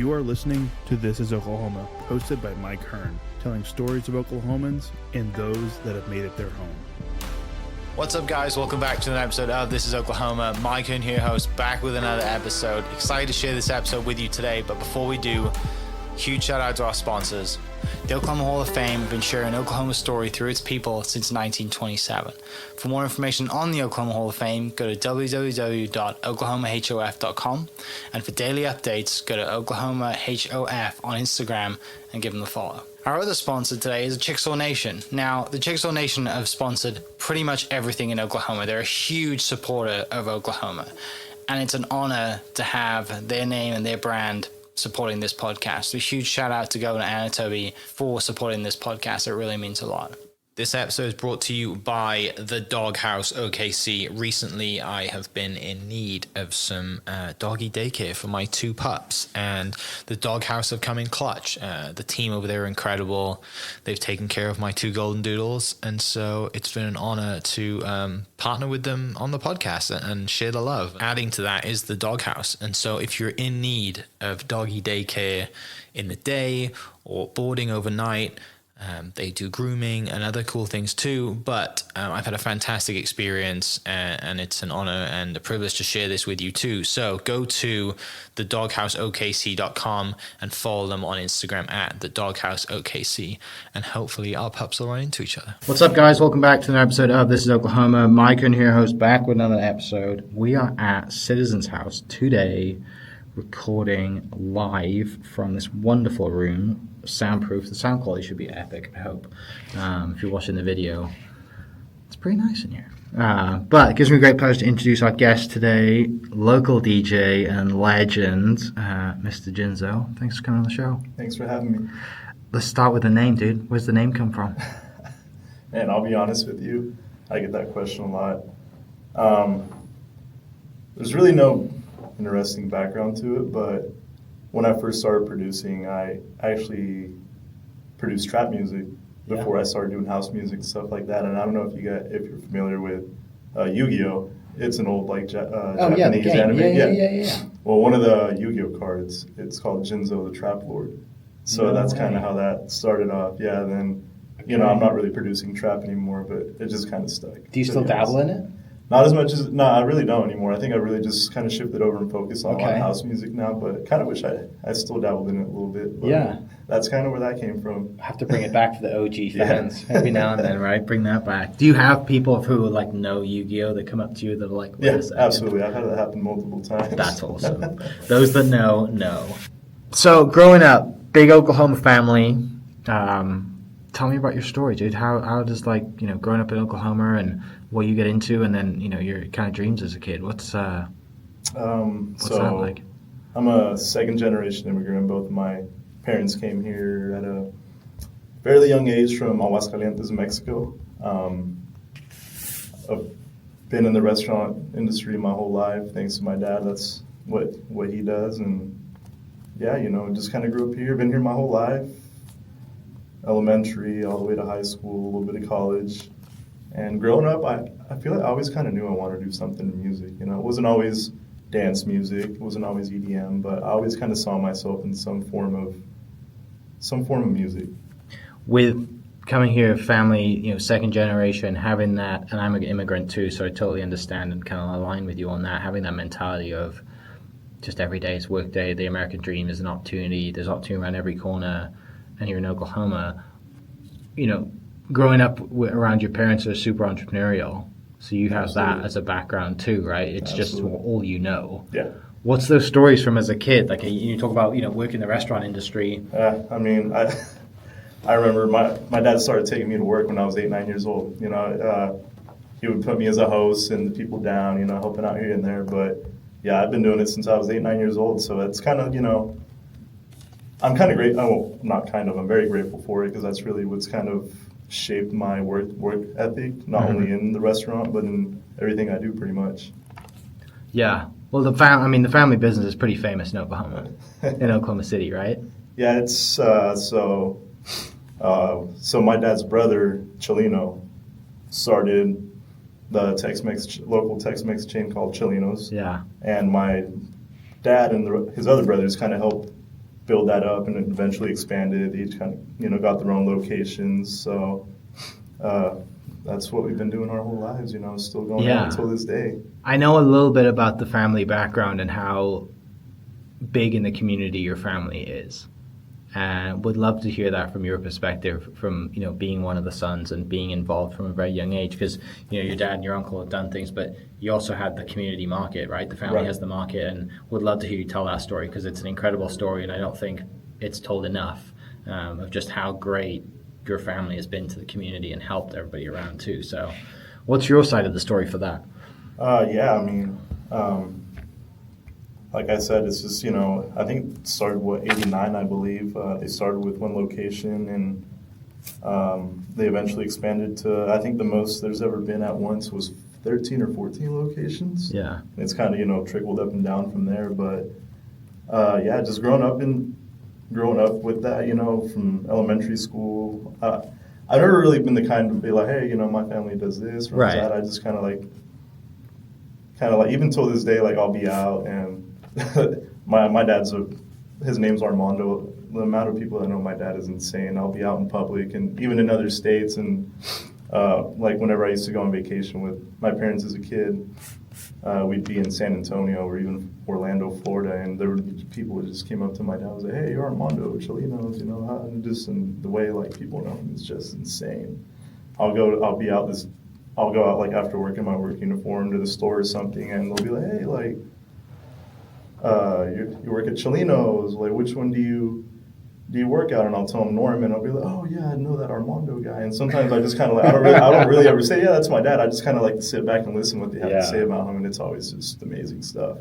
You are listening to This is Oklahoma, hosted by Mike Hearn, telling stories of Oklahomans and those that have made it their home. What's up, guys? Welcome back to another episode of This is Oklahoma. Mike Hearn here, host, back with another episode. Excited to share this episode with you today, but before we do, huge shout out to our sponsors. The Oklahoma Hall of Fame has been sharing Oklahoma's story through its people since 1927. For more information on the Oklahoma Hall of Fame, go to www.oklahomahof.com. And for daily updates, go to oklahomahof on Instagram and give them a follow. Our other sponsor today is Chickasaw Nation. Now, the Chickasaw Nation have sponsored pretty much everything in Oklahoma. They're a huge supporter of Oklahoma. And it's an honor to have their name and their brand supporting this podcast. A huge shout out to Governor Anatobi for supporting this podcast. It really means a lot. This episode is brought to you by the Doghouse OKC. Recently, I have been in need of some doggy daycare for my two pups, and the Doghouse have come in clutch. The team over there are incredible. They've taken care of my two golden doodles, and so it's been an honor to partner with them on the podcast and share the love. Adding to that is the Doghouse, and so if you're in need of doggy daycare in the day or boarding overnight, they do grooming and other cool things too, but I've had a fantastic experience, and it's an honor and a privilege to share this with you too. So go to thedogHouseOKC.com and follow them on Instagram at thedogHouseOKC, and hopefully our pups will run into each other. What's up, guys? Welcome back to another episode of This is Oklahoma. Mike Hearn here, host, back with another episode. We are at Citizens House today, recording live from this wonderful room. Soundproof. The sound quality should be epic, I hope. If you're watching the video, it's pretty nice in here. But it gives me a great pleasure to introduce our guest today, local DJ and legend, Mr. JNZO. Thanks for coming on the show. Thanks for having me. Let's start with the name, dude. Where's the name come from? Man, I'll be honest with you. I get that question a lot. There's really no interesting background to it, but when I first started producing, I actually produced trap music before I started doing house music and stuff like that. And I don't know if you're familiar with Yu-Gi-Oh. It's an old Japanese anime. Yeah. Well, one of the Yu-Gi-Oh cards, it's called JNZO, the Trap Lord. So that's kind of how that started off. Yeah. Then I'm not really producing trap anymore, but it just kind of stuck. Do you still dabble in it? Not as much as, I really don't anymore. I think I really just kind of shifted over and focused on house music now, but kind of wish I still dabbled in it a little bit. But yeah. That's kind of where that came from. I have to bring it back for the OG fans every now and then, right? Bring that back. Do you have people who know Yu-Gi-Oh that come up to you that are like, yeah, absolutely. I've had that happen multiple times. That's awesome. Those that know. So growing up, big Oklahoma family. Tell me about your story, dude. How does growing up in Oklahoma and what you get into, and then your kind of dreams as a kid. What's that like? I'm a second generation immigrant. Both of my parents came here at a fairly young age from Aguascalientes, Mexico. I've been in the restaurant industry my whole life, thanks to my dad. That's what he does, and just kind of grew up here. Been here my whole life. Elementary all the way to high school, a little bit of college. And growing up, I feel like I always kind of knew I wanted to do something in music. It wasn't always dance music, it wasn't always EDM, but I always kind of saw myself in some form of music. With coming here, family, second generation, having that, and I'm an immigrant too, so I totally understand and kind of align with you on that, having that mentality of just every day is work day, the American dream is an opportunity, there's opportunity around every corner, and you're in Oklahoma, growing up around your parents are super entrepreneurial, so you have that as a backgroround too, right? It's just all you know. Yeah. What's those stories from as a kid? Like you talk about, working in the restaurant industry. I remember my dad started taking me to work when I was 8-9 years old. He would put me as a host and the people down, helping out here and there. But yeah, I've been doing it since I was 8-9 years old. So it's kind of, I'm kind of great. I'm very grateful for it because that's really what's kind of shaped my work ethic, not only in the restaurant, but in everything I do pretty much. Yeah. Well, the family business is pretty famous in Oklahoma, in Oklahoma City, right? Yeah, it's so my dad's brother, Chileno, started the local Tex-Mex chain called Chileno's. Yeah. And my dad and his other brothers kind of helped build that up and eventually expanded. They each kind of, got their own locations. So that's what we've been doing our whole lives, still going on until this day. I know a little bit about the family background and how big in the community your family is. And would love to hear that from your perspective, from being one of the sons and being involved from a very young age, because your dad and your uncle have done things, but you also had the community market, right? The family has the market, and would love to hear you tell that story, because it's an incredible story, and I don't think it's told enough of just how great your family has been to the community and helped everybody around too. So, what's your side of the story for that? Like I said, it's just, I think it started, 89, I believe. They started with one location, and they eventually expanded to, I think the most there's ever been at once was 13 or 14 locations. Yeah. It's kind of, trickled up and down from there. But, just growing up with that, from elementary school. I've never really been the kind to be like, hey, my family does this or that. I just kind of like, even till this day, like I'll be out and my dad's his name's Armando. The amount of people that know my dad is insane. I'll be out in public and even in other states, and like whenever I used to go on vacation with my parents as a kid, we'd be in San Antonio or even Orlando, Florida, and there were people that just came up to my dad and was like, hey, you're Armando Cholinos, and just in the way like people know him is just insane. I'll go out like after work in my work uniform to the store or something, and they'll be like, hey, like, you work at Cholinos, like which one do you work out? And I'll tell them Norman. I'll be like, oh yeah, I know that Armando guy. And sometimes I just kind of like, I don't really ever say, yeah, that's my dad. I just kind of like to sit back and listen what they have to say about him, and it's always just amazing stuff.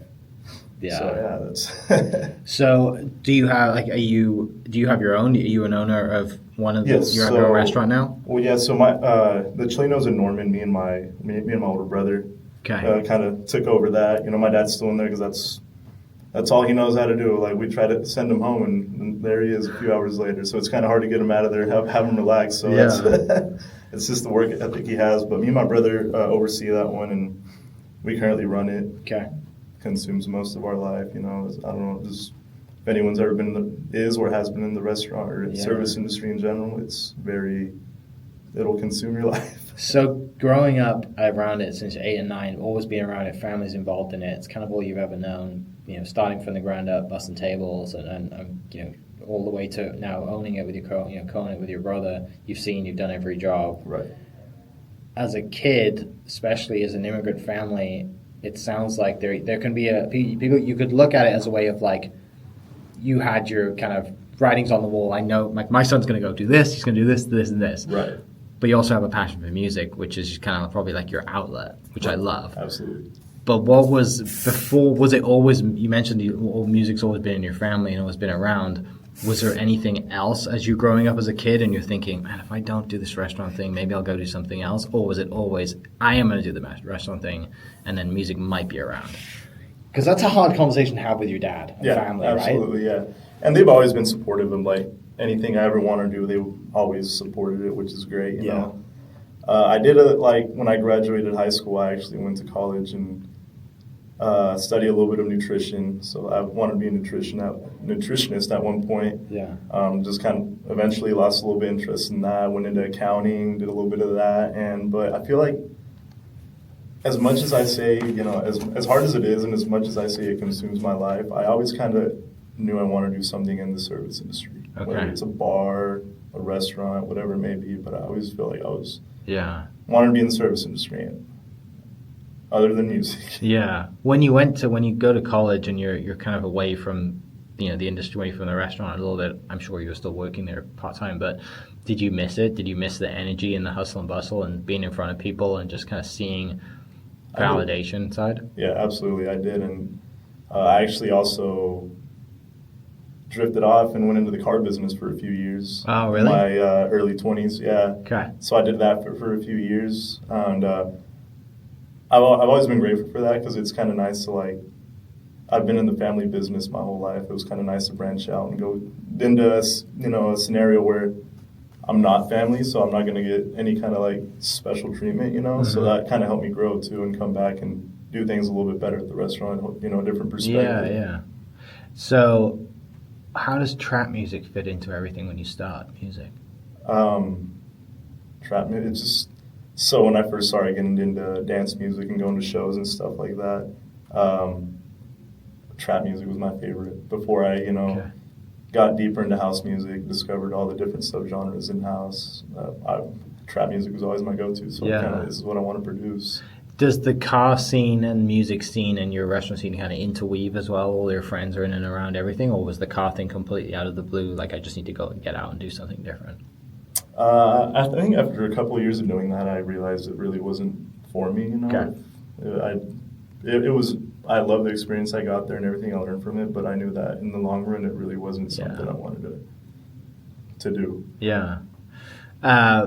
Yeah. So that's. So do you have do you have your own? Are you an owner of one of your restaurant now? Well, yeah. So my the Cholinos in Norman, me and my older brother, kind of took over that. My dad's still in there because that's all he knows how to do. Like we try to send him home, and there he is a few hours later. So it's kind of hard to get him out of there, have him relax. So it's just the work ethic he has. But me and my brother oversee that one, and we currently run it. Okay. Consumes most of our life. I don't know if anyone's ever been or has been in the restaurant or service industry in general. It'll consume your life. So growing up around it since 8 and 9, always being around it, families involved in it, it's kind of all you've ever known. Starting from the ground up, busting tables, and all the way to now owning it with your co-owning it with your brother. You've done every job. Right. As a kid, especially as an immigrant family, it sounds like there can be people. You could look at it as a way of like, you had your kind of writings on the wall. I know, like my son's going to go do this. He's going to do this, this, and this. Right. But you also have a passion for music, which is kind of probably like your outlet, which I love. Absolutely. But what was before? Was it always? You mentioned music's always been in your family and always been around. Was there anything else as you growing up as a kid and you're thinking, man, if I don't do this restaurant thing, maybe I'll go do something else? Or was it always, I am going to do the restaurant thing, and then music might be around? Because that's a hard conversation to have with your dad and family, absolutely, right? Yeah. And they've always been supportive of like anything I ever want to do. They always supported it, which is great. You know. I did it like when I graduated high school. I actually went to college and study a little bit of nutrition. So I wanted to be a nutritionist at one point. Yeah. Just kind of eventually lost a little bit of interest in that. Went into accounting, did a little bit of that, but I feel like as much as I say, as hard as it is, and as much as I say it consumes my life, I always kind of knew I wanted to do something in the service industry. Okay. Whether it's a bar, a restaurant, whatever it may be. But I always feel like I was wanted to be in the service industry. Other than music. Yeah. When you go to college and you're kind of away from the industry, away from the restaurant a little bit, I'm sure you were still working there part-time, but did you miss it? Did you miss the energy and the hustle and bustle and being in front of people and just kind of seeing validation side? Yeah, absolutely. I did. And I actually also drifted off and went into the car business for a few years. Oh, really? In my early 20s, yeah. Okay. So I did that for a few years. And I've always been grateful for that because it's kind of nice to I've been in the family business my whole life. It was kind of nice to branch out and go into a scenario where I'm not family, so I'm not going to get any kind of special treatment, Mm-hmm. So that kind of helped me grow too and come back and do things a little bit better at the restaurant, a different perspective. Yeah. So How does trap music fit into everything when you start music? Trap music, it's just, so when I first started getting into dance music and going to shows and stuff like that, trap music was my favorite. Before I, Okay. got deeper into house music, discovered all the different subgenres in house, trap music was always my go-to, so Yeah. this is what I want to produce. Does the car scene and music scene and your restaurant scene kind of interweave as well? All your friends are in and around everything, or was the car thing completely out of the blue? Like, I just need to go and get out and do something different. I think after a couple of years of doing that, I realized it really wasn't for me. Okay. It was. I love the experience I got there and everything I learned from it, but I knew that in the long run, it really wasn't something I wanted to do. Yeah.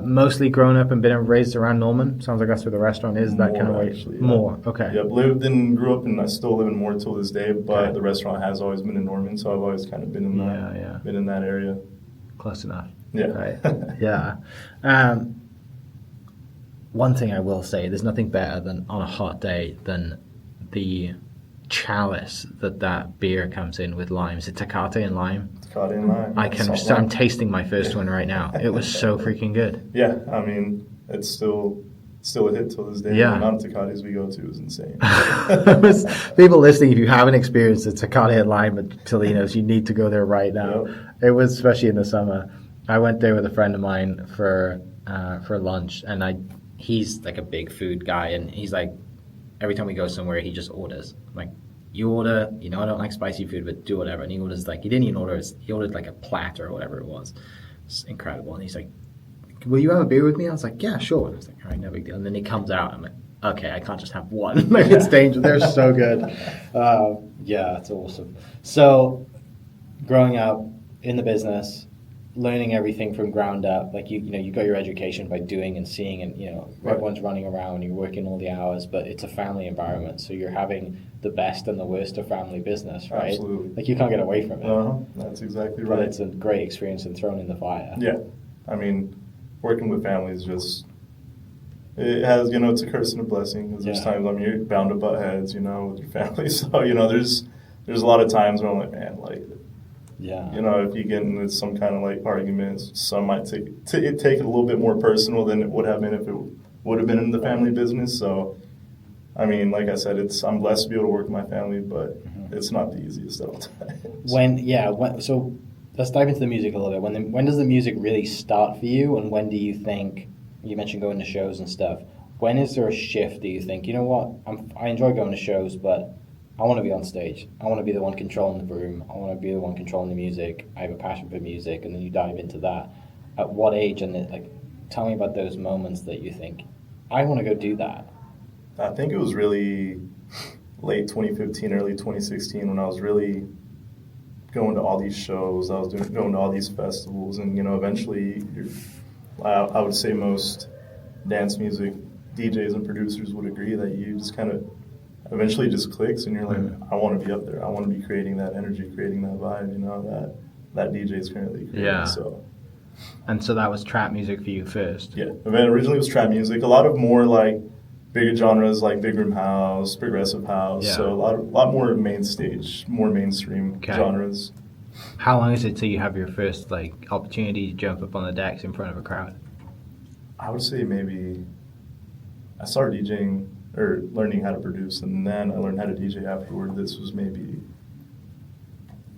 Mostly grown up and been raised around Norman. Sounds like that's where the restaurant is. That kind of way. Actually, yeah. More. Okay. Yep, lived and grew up, and I still live in Moore till this day. But Okay. the restaurant has always been in Norman, so I've always kind of been in that. Yeah. Been in that area. Close enough. Yeah. Right. Yeah. One thing I will say, there's nothing better than on a hot day than the chalice that beer comes in with lime. Is it Tecate and lime? Caught in line. I'm tasting my first one right now. It was so freaking good. Yeah, I mean, it's still a hit till this day. Yeah. The amount of Tecates we go to is insane. People listening, if you haven't experienced the Tecate and lime at Tolinos, you need to go there right now. Yep. It was, especially in the summer. I went there with a friend of mine for lunch, and he's like a big food guy, and he's like, every time we go somewhere, he just orders. I'm like, you order, I don't like spicy food, but do whatever. And he orders he didn't even order, he ordered like a platter or whatever it was. It's incredible. And he's like, will you have a beer with me? I was like, yeah, sure. And I was like, all right, no big deal. And then he comes out, I'm like, okay, I can't just have one. Like, it's dangerous. They're so good. Yeah, it's awesome. So, growing up in the business, learning everything from ground up, like you got your education by doing and seeing, and Right. everyone's running around, you're working all the hours, but it's a family environment, so you're having the best and the worst of family business, right? Absolutely. Like, you can't get away from it. That's exactly But right. it's a great experience and thrown in the fire. Yeah, I mean, working with families it has, it's a curse and a blessing, because there's Yeah. times you're bound to butt heads, with your family. So, there's a lot of times where I'm like, man, like, Yeah. if you get into some kind of like arguments, some might take it a little bit more personal than it would have been if it would have been in the family business. So, I mean, like I said, I'm blessed to be able to work with my family, but it's not the easiest at all times. So let's dive into the music a little bit. When does the music really start for you, and when do you think, you mentioned going to shows and stuff, when is there a shift? Do you think, you know what, I enjoy going to shows, but I want to be on stage. I want to be the one controlling the room. I want to be the one controlling the music. I have a passion for music, and then you dive into that. At what age? And tell me about those moments that you think, I want to go do that. I think it was really late 2015, early 2016 when I was really going to all these shows. I was going to all these festivals, and eventually, I would say most dance music DJs and producers would agree that you just kind of eventually just clicks, and you're like, I want to be up there. I want to be creating that energy, creating that vibe, that DJ is currently creating. Yeah. So. And so that was trap music for you first. Yeah, originally it was trap music. A lot of more like bigger genres like big room house, progressive house. Yeah. So a lot more main stage, more mainstream genres. How long is it till you have your first opportunity to jump up on the decks in front of a crowd? I would say maybe I started DJing or learning how to produce, and then I learned how to DJ afterward. This was maybe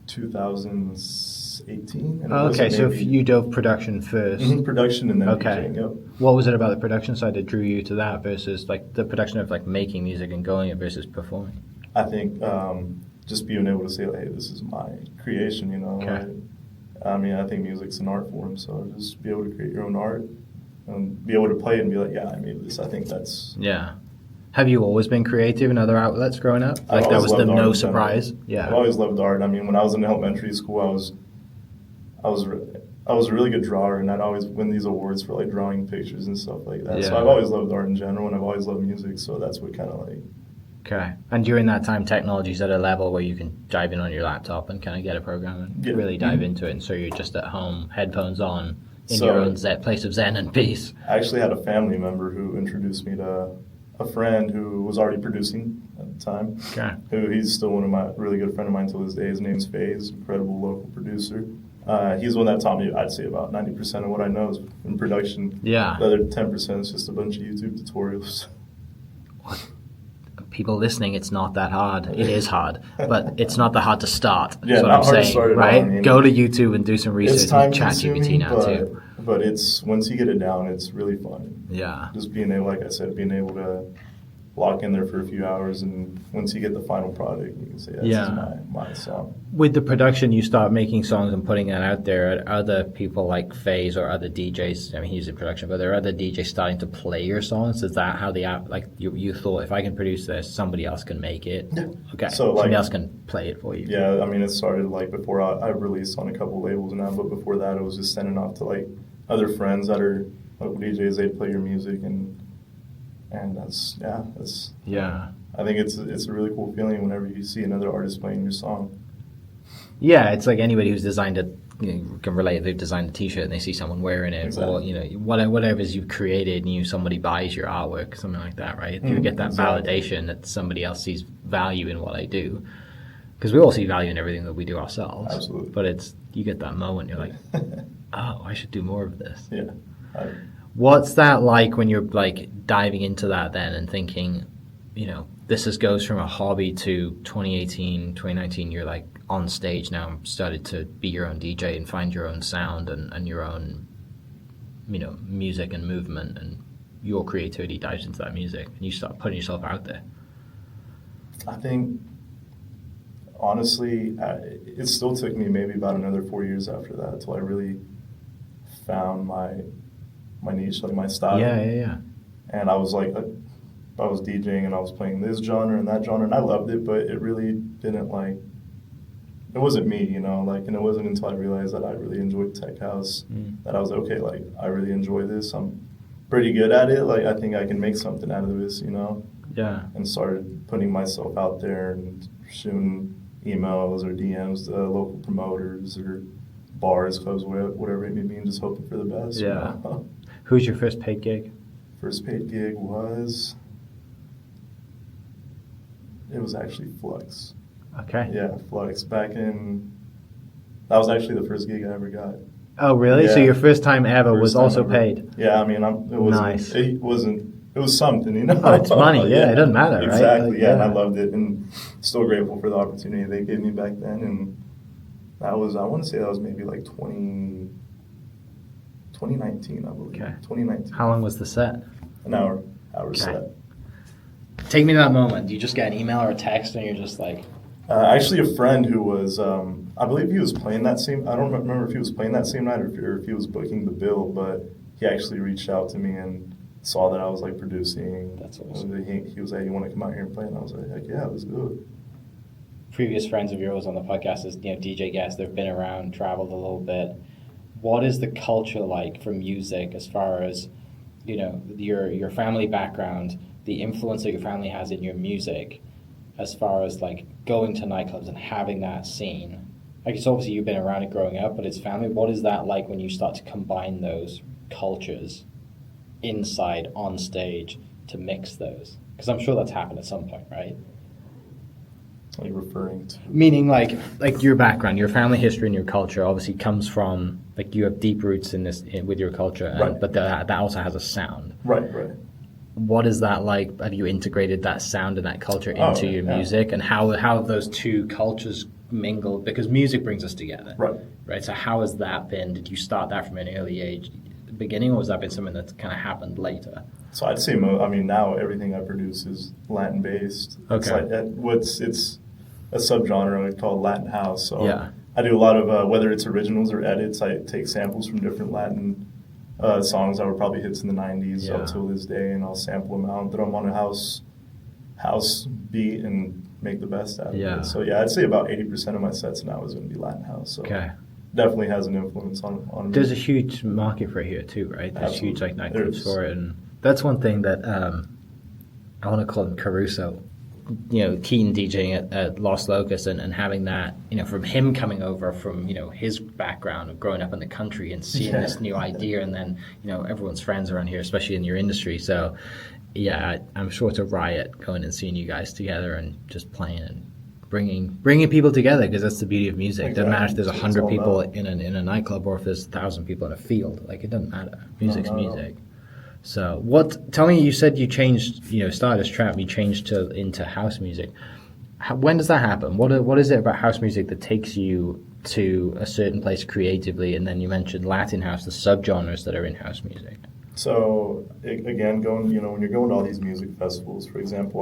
2018. And Okay, so if you dove production first. Production and then Okay. DJing, yep. What was it about the production side that drew you to that versus the production of making music and going it versus performing? I think just being able to say, hey, this is my creation, Okay. I mean, I think music's an art form, so just be able to create your own art and be able to play it and be like, yeah, I made this. I think that's... Yeah. Have you always been creative in other outlets growing up? I've That always was the loved art no in general. surprise? Yeah. I've always loved art. I mean, when I was in elementary school, I was a really good drawer, and I'd always win these awards for drawing pictures and stuff like that. So Yeah. I've always loved art in general, and I've always loved music. So that's what kind of Okay. And during that time, technology's at a level where you can dive in on your laptop and kind of get a program and Yeah. really dive into it. And so you're just at home, headphones on, in So- your own place of zen and peace. I actually had a family member who introduced me to a friend who was already producing at the time. Okay. He's still really good friend of mine till this day. His name's Faze, incredible local producer. He's the one that taught me, I'd say, about 90% of what I know is in production. Yeah. The other 10% is just a bunch of YouTube tutorials. People listening, it's not that hard. It is hard, but it's not that hard to start. Yeah, That's what not I'm hard to saying, start at all. right? I mean, go to YouTube and do some research. It's time and consuming, ChatGPT now too. but it's once you get it down, it's really fun. Yeah. Just being able, like I said, being able to lock in there for a few hours, and once you get the final product, you can say, this is my song. With the production, you start making songs and putting that out there. Are other people like Faze or other DJs, I mean, he's in production, but there are other DJs starting to play your songs? Is that how the app, like you thought, if I can produce this, somebody else can make it? Yeah. Okay, So, somebody like, else can play it for you. Yeah, I mean, it started like before I released on a couple labels now, but before that, it was just sending off to like other friends that are local DJs. They play your music, and that's Yeah. I think it's a really cool feeling whenever you see another artist playing your song. Yeah, it's like anybody who's designed a, can relate. They've designed a T-shirt and they see someone wearing it, Exactly. or whatever you've created, and somebody buys your artwork, something like that, right? You get that Exactly. validation that somebody else sees value in what I do, because we all see value in everything that we do ourselves. Absolutely. But you get that moment, you're like, oh, I should do more of this. Yeah. What's that like when you're like diving into that then and thinking, this goes from a hobby to 2018, 2019, you're like on stage now, started to be your own DJ and find your own sound and your own, music and movement, and your creativity dives into that music and you start putting yourself out there. I think, honestly, it still took me maybe about another 4 years after that until I really found my niche, like my style. Yeah. And I was like, I was DJing and I was playing this genre and that genre, and I loved it, but it really didn't it wasn't me, and it wasn't until I realized that I really enjoyed tech house that I was okay, like, I really enjoy this. I'm pretty good at it. Like, I think I can make something out of this, Yeah. and started putting myself out there and shooting emails or DMs to local promoters or bars, clubs, whatever it may be, and just hoping for the best. Yeah. Who's your first paid gig? First paid gig was actually Flux. Okay. Yeah, Flux. That was actually the first gig I ever got. Oh, really? Yeah. So your first time ever First was time also ever. paid? Yeah, I mean, Nice. It was something, Oh, it's money. Yeah, it doesn't matter, right? Exactly, Like, yeah, and I loved it, and still grateful for the opportunity they gave me back then. And I want to say that was maybe like 2019, I believe. Okay. 2019. How long was the set? An hour Okay. set. Take me to that moment. Do you just get an email or a text and you're just like... Actually, a friend who was, I believe he was playing that same, I don't remember if he was playing that same night or if he was booking the bill, but he actually reached out to me and saw that I was like producing. That's awesome. And he was like, you want to come out here and play? And I was like, heck yeah, let's do it. Previous friends of yours on the podcast as DJ guests, they've been around, traveled a little bit. What is the culture like for music as far as, your family background, the influence that your family has in your music, as far as like going to nightclubs and having that scene? Like, it's obviously you've been around it growing up, but it's family. What is that like when you start to combine those cultures inside on stage to mix those? Because I'm sure that's happened at some point, right? What are you referring to? Meaning like your background, your family history and your culture obviously comes from, like, you have deep roots in this with your culture, Right. but that also has a sound. Right. What is that like? Have you integrated that sound and that culture into your music? And how have those two cultures mingled? Because music brings us together. Right. So how has that been? Did you start that from an early age, beginning, or has that been something that's kind of happened later? So I'd say, now everything I produce is Latin based. Okay. It's a subgenre called Latin house. So Yeah. I do a lot of, whether it's originals or edits, I take samples from different Latin songs that were probably hits in the 90s Yeah. up till this day, and I'll sample them out and throw them on a house beat and make the best out of Yeah. it. So yeah, I'd say about 80% of my sets now is going to be Latin house. So Okay. definitely has an influence on me. There's a huge market for it here too, right? There's Absolutely. huge like nightclubs There's- for it, and that's one thing that I want to call him Caruso. Keaton DJing at Los Locos and having that, from him coming over from, his background of growing up in the country and seeing this new idea, and then, everyone's friends around here, especially in your industry. So yeah, I'm sure it's a riot going and seeing you guys together and just playing and bringing people together, because that's the beauty of music. It doesn't matter if there's Exactly. It's 100 all people about. in a nightclub or if there's 1,000 people in a field. Like, it doesn't matter. Music's no. music. So tell me, you said you changed, started as trap, you changed into house music. When does that happen? What is it about house music that takes you to a certain place creatively? And then you mentioned Latin house, the subgenres that are in house music. So again, when you're going to all these music festivals, for example,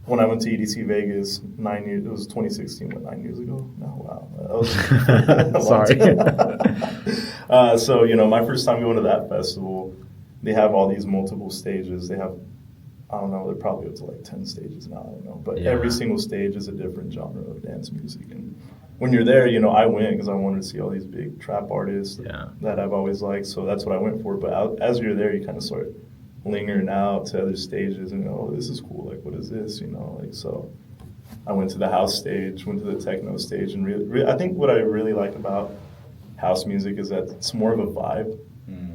when I went to EDC Vegas 9 years, it was 2016, what, 9 years ago? No, wow. That was Sorry. So, my first time going to that festival, they have all these multiple stages. They have, I don't know, they're probably up to like 10 stages now, I don't know. But Yeah. every single stage is a different genre of dance music. And when you're there, I went because I wanted to see all these big trap artists that I've always liked. So that's what I went for. But as you're there, you kind of start lingering out to other stages and oh, this is cool. Like, what is this? So I went to the house stage, went to the techno stage, and really, I think what I really like about house music is that it's more of a vibe.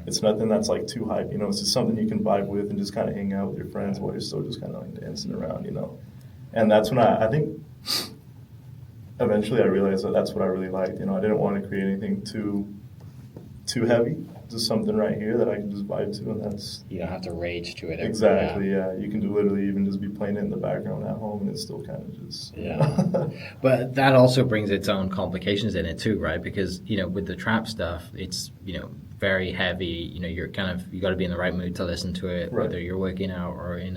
It's nothing that's like too hype, it's just something you can vibe with and just kind of hang out with your friends while you're still just kind of like dancing around, And that's when I think eventually I realized that that's what I really liked. I didn't want to create anything too heavy, just something right here that I can just vibe to, and that's... You don't have to rage to it. Exactly, yeah. You can literally even just be playing it in the background at home, and it's still kind of just... Yeah. But that also brings its own complications in it too, right? Because, with the trap stuff, it's, very heavy. You got to be in the right mood to listen to it, Right. whether you're working out or in,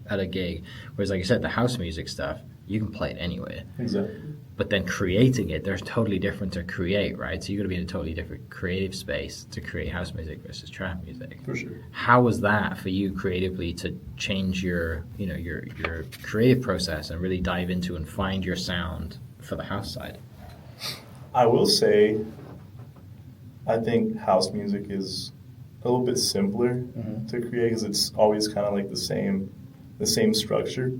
at a gig. Whereas, like you said, the house music stuff, you can play it anywhere. Exactly. But then creating it, there's totally different to create, right? So you got to be in a totally different creative space to create house music versus trap music. For sure. How was that for you creatively to change your creative process and really dive into and find your sound for the house side? I will say, I think house music is a little bit simpler to create because it's always kind of like the same structure.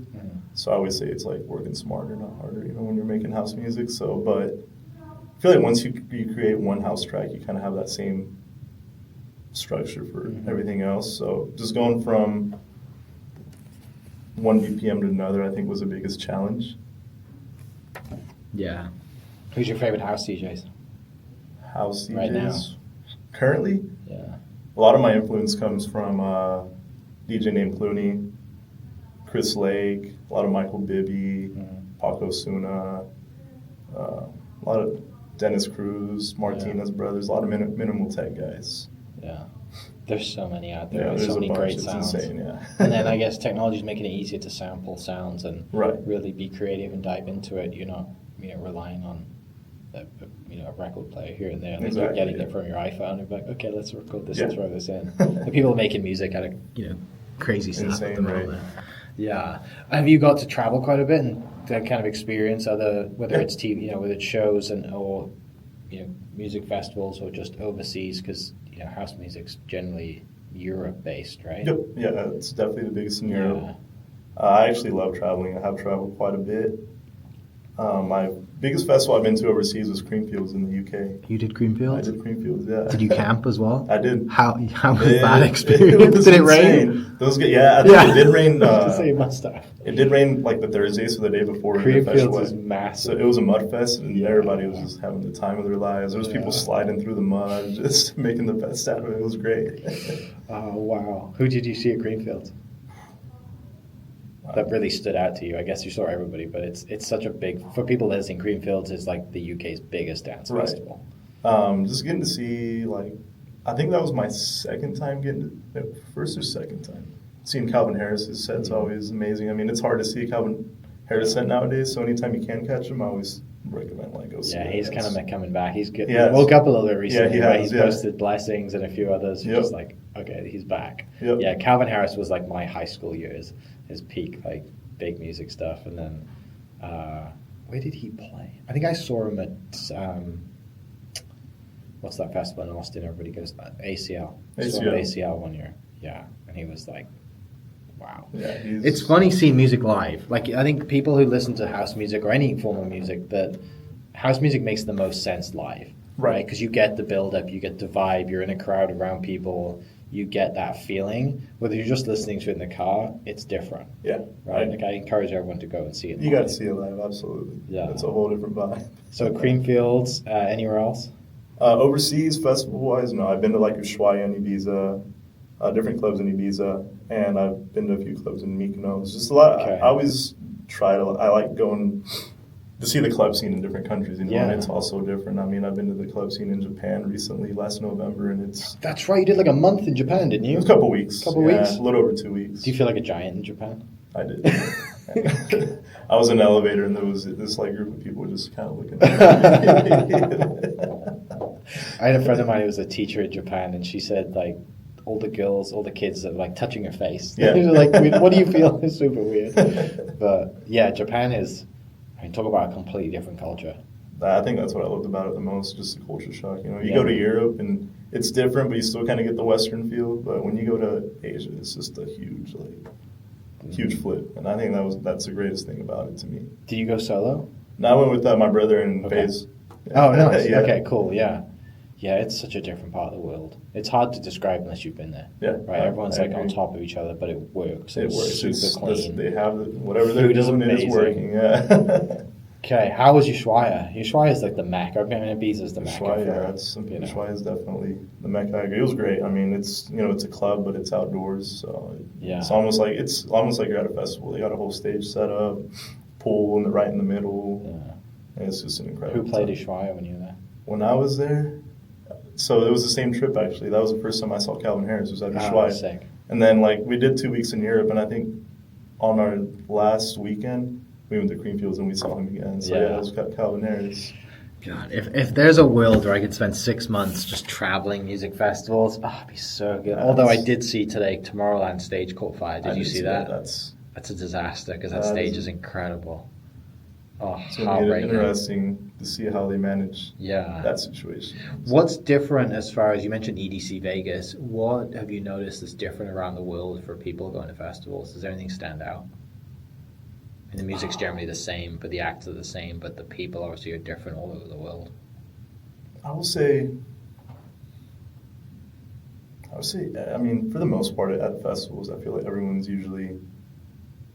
So I always say it's like working smarter, not harder, when you're making house music. So, but I feel like once you create one house track, you kind of have that same structure for everything else. So just going from one BPM to another, I think was the biggest challenge. Yeah. Who's your favorite house DJs? House DJs. Right now. Currently? Yeah. A lot of my influence comes from DJ named Clooney, Chris Lake, a lot of Michael Bibby, Paco Suna, a lot of Dennis Cruz, Martinez brothers, a lot of minimal tech guys. Yeah. There's so many out there. Yeah, There's so many a bunch. great It's sounds. insane, yeah. And then I guess technology's making it easier to sample sounds and Right. really be creative and dive into it. You're not relying on a record player here and there. Like Exactly, you're getting yeah. it from your iPhone. You're like, okay, let's record this Yeah. and throw this in. The people making music out of crazy stuff at the Insane, right. moment. Yeah. Have you got to travel quite a bit and to kind of experience whether it's TV, whether it's shows or music festivals or just overseas? Because house music's generally Europe based, right? Yep, yeah, it's definitely the biggest in Europe. Yeah. I actually love traveling. I have traveled quite a bit. My biggest festival I've been to overseas was Creamfields in the UK. You did I Creamfields? did Creamfields, yeah. Did you camp as well? I did. How was that experience? was Did it rain? insane. I think it did rain. So you must have. It did rain like the Thursday, so the day before the Creamfields festival. is So massive. it was a mud fest, and everybody was just having the time of their lives. There was people sliding through the mud, just making the best out of it. It was great. Oh, wow. Who did you see at Creamfields? That really stood out to you. I guess you saw everybody, but it's such a big, for people listening, Creamfields is like the UK's biggest dance Right. festival. Just getting to see, I think that was my second time first or second time. Seeing Calvin Harris's set's always amazing. I mean, it's hard to see Calvin Harris set nowadays, so anytime you can catch him, I always recommend go see Yeah, it. he's kind of coming back. He's good. He Yes. woke up a little bit recently, he right? has, He's yeah. posted Blessings and a few others. You're Yep. just like, okay, he's back. Yep. Yeah, Calvin Harris was like my high school years, his peak, like big music stuff. And then, where did he play? I think I saw him at, what's that festival in Austin? Everybody goes, ACL. I saw him at ACL one year. Yeah, and he was like, wow. Yeah, It's funny seeing music live. Like, I think people who listen to house music or any form of music, that house music makes the most sense live. Right? Because you get the build up, you get the vibe, you're in a crowd around people, you get that feeling. Whether you're just listening to it in the car, it's different. Yeah. Right? Like, I encourage everyone to go and see it. You got to see it live, absolutely. Yeah. It's a whole different vibe. So Creamfields, anywhere else? Overseas, festival-wise, no. I've been to like Ushuaia in Ibiza, different clubs in Ibiza, and I've been to a few clubs in Mykonos. Just a lot. Okay. I always I like going to see the club scene in different countries, and it's also different. I mean, I've been to the club scene in Japan recently, last November, and it's... That's right, you did like a month in Japan, didn't you? It was a couple weeks. Weeks? A little over 2 weeks. Do you feel like a giant in Japan? I did. I was in an elevator, and there was this like group of people just kind of looking at me. I had a friend of mine who was a teacher in Japan, and she said, like, all the kids are like touching her face. Yeah. Like, what do you feel? It's super weird. But yeah, Japan is, I mean, talk about a completely different culture. I think that's what I loved about it the most, just the culture shock. You go to Europe and it's different, but you still kind of get the Western feel. But when you go to Asia, it's just a huge flip. And I think that's the greatest thing about it to me. Did you go solo? No, I went with my brother and Faze. Oh, nice. Yeah. Okay, cool. Yeah. Yeah, it's such a different part of the world. It's hard to describe unless you've been there. Yeah. Right? Everyone's I like agree. on top of each other, but it works. It works. Super clean. They have whatever they're Food is doing, it is amazing. working. Yeah. Okay, how was Ushuaia? Ushuaia is like the Mecca. I mean, Ibiza is the Mecca. Ushuaia is definitely the Mecca. I agree. It was great. I mean, it's a club, but it's outdoors, so it's almost like you're at a festival. They got a whole stage set up, pool right in the middle. Yeah. And it's just an incredible. Who played time. Ushuaia when you were there? When I was there, so it was the same trip actually. That was the first time I saw Calvin Harris. Was at Ushuaia. Sick. And then we did 2 weeks in Europe, and I think on our last weekend. We went to Creamfields and we saw him again. So it was Calvin Harris. God, if there's a world where I could spend 6 months just traveling music festivals, it'd be so good. Although I did see today Tomorrowland stage caught fire. Did you see that? That's a disaster because that stage is incredible. Oh, it's going to be interesting to see how they manage that situation. What's different as far as you mentioned EDC Vegas? What have you noticed is different around the world for people going to festivals? Does anything stand out? And the music's generally the same, but the acts are the same, but the people obviously are different all over the world. I will say, I mean, for the most part at festivals, I feel like everyone's usually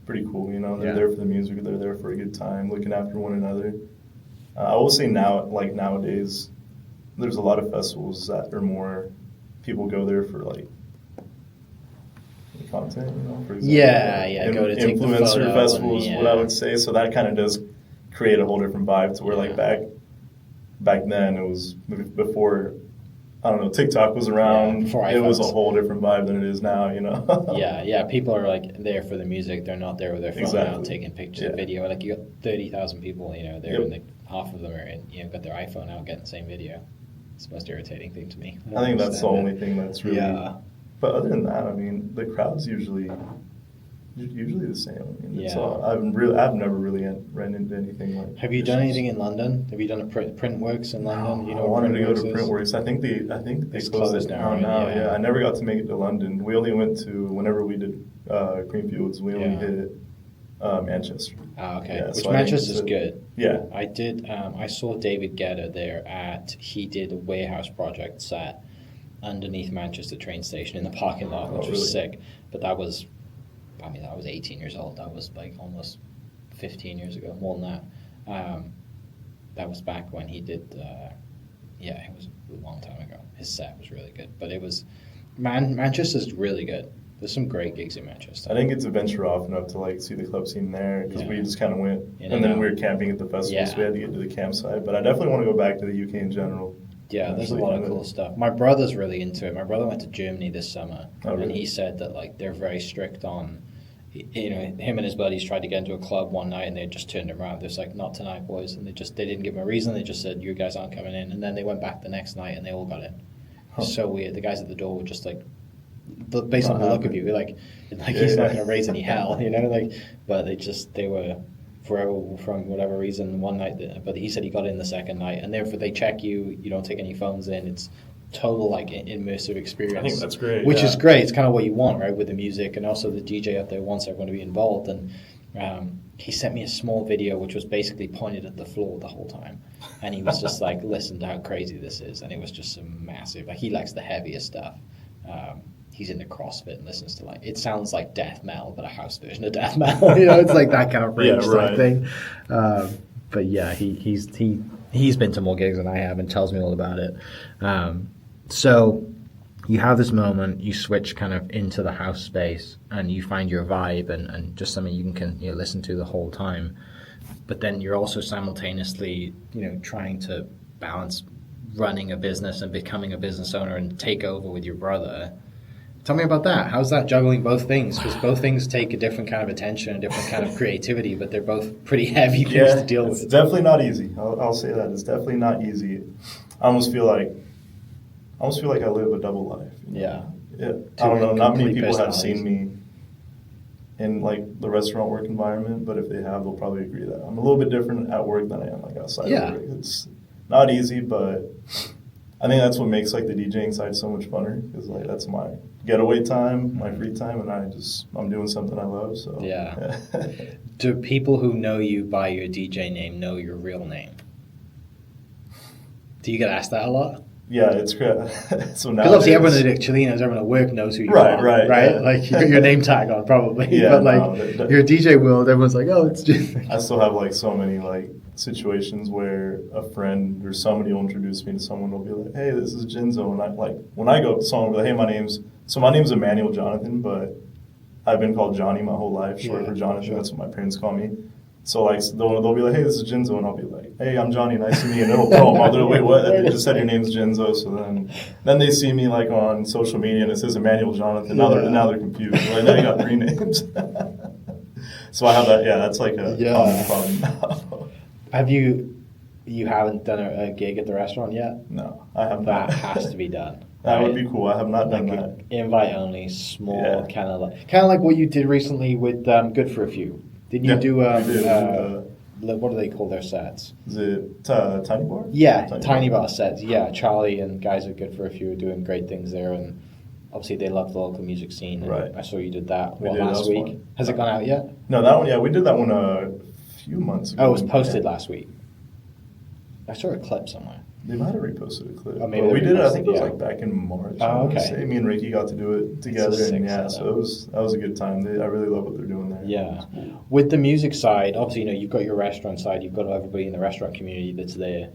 pretty cool, They're there for the music, they're there for a good time, looking after one another. I will say nowadays, there's a lot of festivals that are more, people go there for content, for example. Go to take the influencer photo festivals, what I would say. So that kind of does create a whole different vibe to where back then it was before, I don't know, TikTok was around. Before it was a whole different vibe than it is now, People are there for the music. They're not there with their phone out taking pictures and video. Like you got 30,000 people, there, and half of them are got their iPhone out getting the same video. It's the most irritating thing to me. I think that's the only thing that's really. But other than that, I mean, the crowd's usually the same. I mean, I've never really ran into anything like. Have you done anything in London? Have you done a Printworks in London? I wanted to go to Printworks. I think they closed now. Yeah, I never got to make it to London. We only went to whenever we did Creamfields. We only hit Manchester. Oh, okay. Yeah, Which Manchester's good. Yeah. I did. I saw David Guetta there he did a warehouse project set underneath Manchester train station in the parking lot, which was sick. But that was 18 years old. That was almost 15 years ago, more than that. That was back when he did, it was a long time ago. His set was really good. But it was, Manchester's really good. There's some great gigs in Manchester. I didn't get to venture off enough to see the club scene there because we just kind of went, and then we were camping at the festival, so we had to get to the campsite. But I definitely want to go back to the UK in general. Yeah, there's a lot of cool stuff. My brother's really into it. My brother went to Germany this summer, and he said that they're very strict on, him and his buddies tried to get into a club one night and they just turned him around. They're like, not tonight, boys, and they didn't give him a reason. They just said, you guys aren't coming in, and then they went back the next night and they all got in. It's so weird. The guys at the door were just based on the look of you, he's not going to raise any hell, but they were. Forever from whatever reason one night, but he said he got in the second night, and therefore they check you don't take any phones in. It's total immersive experience. I think that's great, which is great. It's kind of what you want, right, with the music, and also the DJ out there wants everyone to be involved. And he sent me a small video which was basically pointed at the floor the whole time, and he was just listen to how crazy this is, and it was just some massive. He likes the heaviest stuff. he's into CrossFit and listens to like, it sounds like death metal, but a house version of death metal. It's like that kind of range type thing. But yeah, he's been to more gigs than I have and tells me all about it. So you have this moment, you switch kind of into the house space, and you find your vibe and just something you can listen to the whole time. But then you're also simultaneously trying to balance running a business and becoming a business owner and take over with your brother. Tell me about that. How's that juggling both things? Because both things take a different kind of attention, a different kind of creativity, but they're both pretty heavy things to deal with. It's definitely not easy. I'll say that. It's definitely not easy. I almost feel like I live a double life. Yeah. I don't know. Not many people have seen me in like the restaurant work environment, but if they have, they'll probably agree that I'm a little bit different at work than I am like outside of work. It's not easy, but I think that's what makes like the DJing side so much funner, because like that's my getaway time, my free time, and I'm doing something I love. So yeah. Do people who know you by your DJ name know your real name? Do you get asked that a lot? Yeah, it's great. So now, because obviously everyone at Chilinos, everyone at work knows who you are, right? Yeah. Like you got your name tag on probably, but like your DJ world, everyone's like, oh, it's just. I still have like so many like situations where a friend or somebody will introduce me to someone, will be like, hey, this is JNZO, and I like when I go up to someone, will be like, hey, my name's Emmanuel Jonathan, but I've been called Johnny my whole life, short for Jonathan. Sure. That's what my parents call me. So like they'll be like, hey, this is JNZO, and I'll be like, hey, I'm Johnny, nice to meet you, and it'll throw them out. They're like, wait, what? They just said your name's JNZO. So then they see me like on social media and it says Emmanuel Jonathan. Now they're confused. Like, now you got 3 names. So I have that. Yeah, that's like a common problem now. Have you haven't done a gig at the restaurant yet? No, I have not. That has to be done. That would be cool. I have not done that. Invite only, small, kind of like what you did recently with Good for a Few. Didn't you do what do they call their sets? Is it Tiny Bar? Yeah, Tiny Bar sets. Yeah, Charlie and guys at Good for a Few are doing great things there, and obviously they love the local music scene. Right. I saw you did that last week. Fun. Has it gone out yet? No, that one. Yeah, we did that one a few months ago. Oh, it was posted last week. I saw a clip somewhere. They might have reposted a clip. Oh, maybe we did it. I think it was like back in March. Oh, okay. Me and Ricky got to do it together, and so that was a good time. I really love what they're doing there. Yeah. Cool. With the music side, obviously, you've got your restaurant side. You've got everybody in the restaurant community that's there.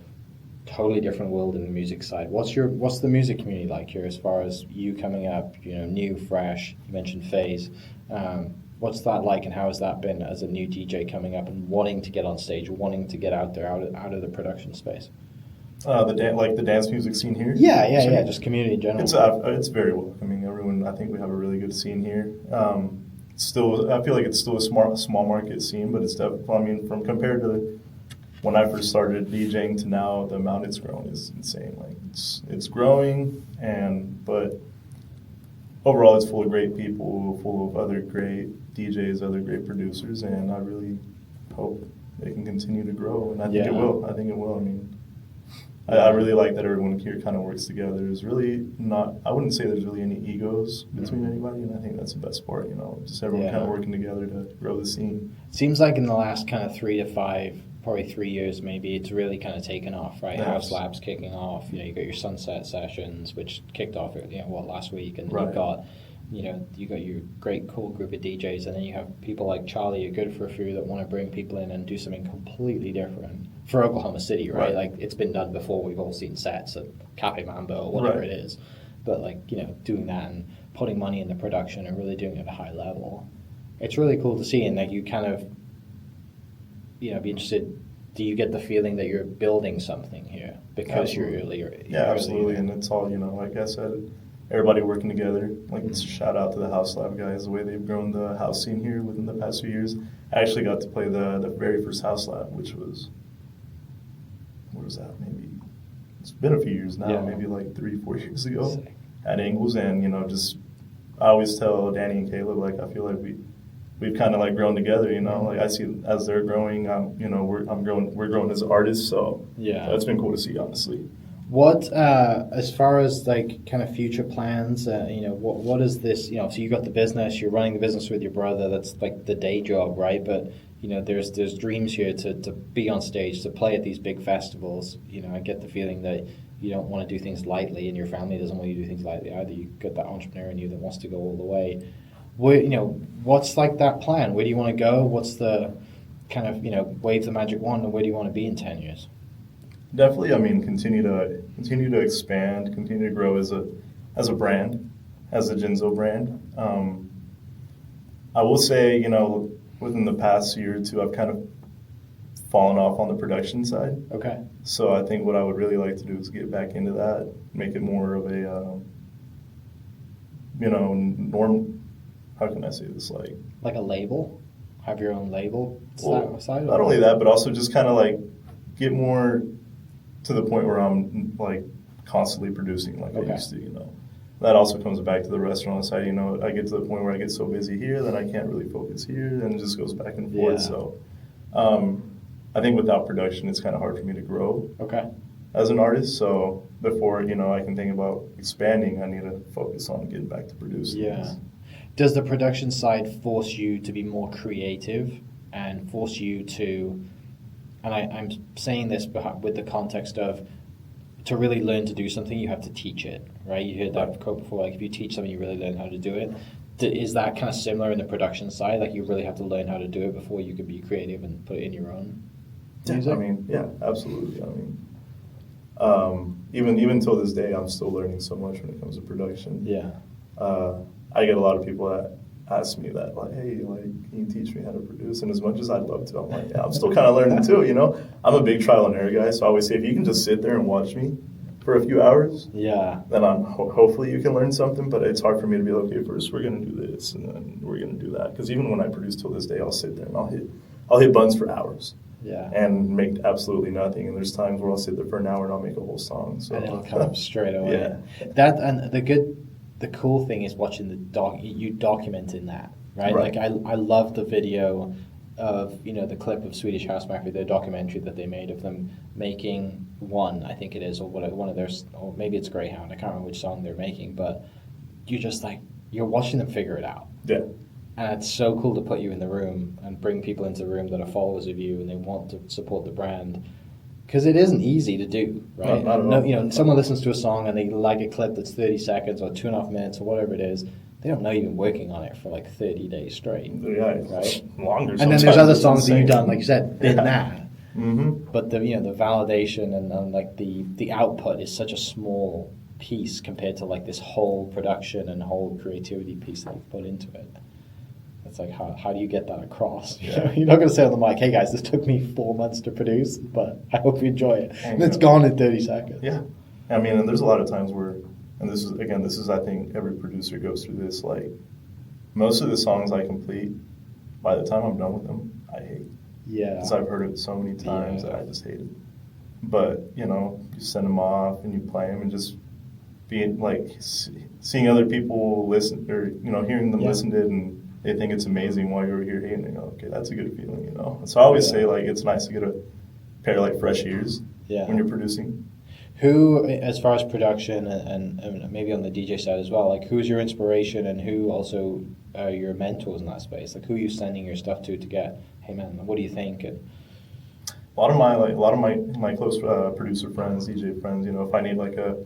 Totally different world in the music side. What's the music community like here, as far as you coming up? New, fresh. You mentioned FaZe. What's that like, and how has that been as a new DJ coming up and wanting to get on stage, wanting to get out there, out of the production space? The dance music scene here. Yeah. Just community in general. It's very welcoming. Everyone, I think we have a really good scene here. I feel like it's still a small market scene, but it's definitely. I mean, from compared to when I first started DJing to now, the amount it's grown is insane. Like it's growing, but overall, it's full of great people, full of other great DJs, other great producers, and I really hope it can continue to grow. And I think it will. I mean. I really like that everyone here kind of works together. There's really I wouldn't say there's really any egos between anybody, and I think that's the best part, just everyone kind of working together to grow the scene. Seems like in the last kind of 3 to 5, probably 3 years maybe, it's really kind of taken off, right? Nice. House Labs kicking off, you got your Sunset Sessions, which kicked off, last week, and then you got your great, cool group of DJs, and then you have people like Charlie, you're Good for a Few, that want to bring people in and do something completely different for Oklahoma City, right? Like, it's been done before. We've all seen sets at Cafe Mambo or whatever it is. But, doing that and putting money into production and really doing it at a high level, it's really cool to see. And, you kind of, be interested, do you get the feeling that you're building something here because you're earlier? Yeah, absolutely. And it's all, like I said, everybody working together. Shout out to the House Lab guys, the way they've grown the house scene here within the past few years. I actually got to play the very first House Lab, which was, what was that, maybe, it's been a few years now, maybe 3-4 years ago at Ingles. And, I always tell Danny and Caleb, I feel like we've kind of grown together, I see as they're growing, we're growing as artists. So it's been cool to see, honestly. What, as far as kind of future plans, what is this, so you got the business, you're running the business with your brother, that's the day job, right? But, there's dreams here to be on stage, to play at these big festivals. I get the feeling that, you don't want to do things lightly, and your family doesn't want you to do things lightly either. You've got that entrepreneur in you that wants to go all the way. What's like that plan? Where do you want to go? What's the kind of, wave the magic wand, and where do you want to be in 10 years? Definitely, I mean, continue to expand, continue to grow as a brand, as a JNZO brand. I will say, within the past year or two, I've kind of fallen off on the production side. Okay. So I think what I would really like to do is get back into that, make it more of a, norm. How can I say this? Like a label? Have your own label side? Not only that, but also just kind of like get more to the point where I'm like constantly producing like I used to, That also comes back to the restaurant side. I get to the point where I get so busy here that I can't really focus here, and it just goes back and forth. Yeah. So I think without production, it's kind of hard for me to grow as an artist. So before, I can think about expanding, I need to focus on getting back to producing. Yeah. Does the production side force you to be more creative and force you to, and I'm saying this with the context of, to really learn to do something, you have to teach it, right? You heard that quote before, like if you teach something, you really learn how to do it. Is that kind of similar in the production side? Like you really have to learn how to do it before you could be creative and put it in your own music? I mean, yeah, absolutely. I mean, even till this day, I'm still learning so much when it comes to production. Yeah. I get a lot of people that ask me that, like, hey, like, can you teach me how to produce? And as much as I'd love to, I'm like, yeah, I'm still kind of learning too, I'm a big trial and error guy, so I always say, if you can just sit there and watch me for a few hours, then hopefully you can learn something, but it's hard for me to be like, okay, first we're going to do this, and then we're going to do that. Because even when I produce till this day, I'll sit there and I'll hit buttons for hours. Yeah. And make absolutely nothing. And there's times where I'll sit there for an hour and I'll make a whole song. So. And it'll come up straight away. Yeah. That, and the cool thing is watching you documenting that, right? Like I love the video of, the clip of Swedish House Mafia, the documentary that they made of them making one, I think it is, or one of their, or maybe it's Greyhound, I can't remember which song they're making, but you're watching them figure it out. Yeah. And it's so cool to put you in the room and bring people into the room that are followers of you and they want to support the brand. Because it isn't easy to do, right? No, someone listens to a song and they like a clip that's 30 seconds or 2.5 minutes or whatever it is. They don't know you've been working on it for like 30 days straight. Yeah, right? Longer. And then there's other songs that you've done, like you said, than that. Mm-hmm. But the validation and like the output is such a small piece compared to like this whole production and whole creativity piece that you've put into it. It's like, how do you get that across? Yeah. You're not going to say on the mic, hey guys, this took me 4 months to produce, but I hope you enjoy it. And it's gone in 30 seconds. Yeah. I mean, and there's a lot of times where, and this is, I think, every producer goes through this, like, most of the songs I complete, by the time I'm done with them, I hate. Yeah. Because I've heard it so many times that I just hate it. But, you send them off and you play them and just being, like, seeing other people listen, or, hearing them listen to it and they think it's amazing while you're here hating it. Okay, that's a good feeling, So I always say, like, it's nice to get a pair of, like, fresh ears when you're producing. Who, as far as production and maybe on the DJ side as well, like, who's your inspiration and who also are your mentors in that space? Like, who are you sending your stuff to get, hey, man, what do you think? And a lot of my close producer friends, DJ friends, if I need, like a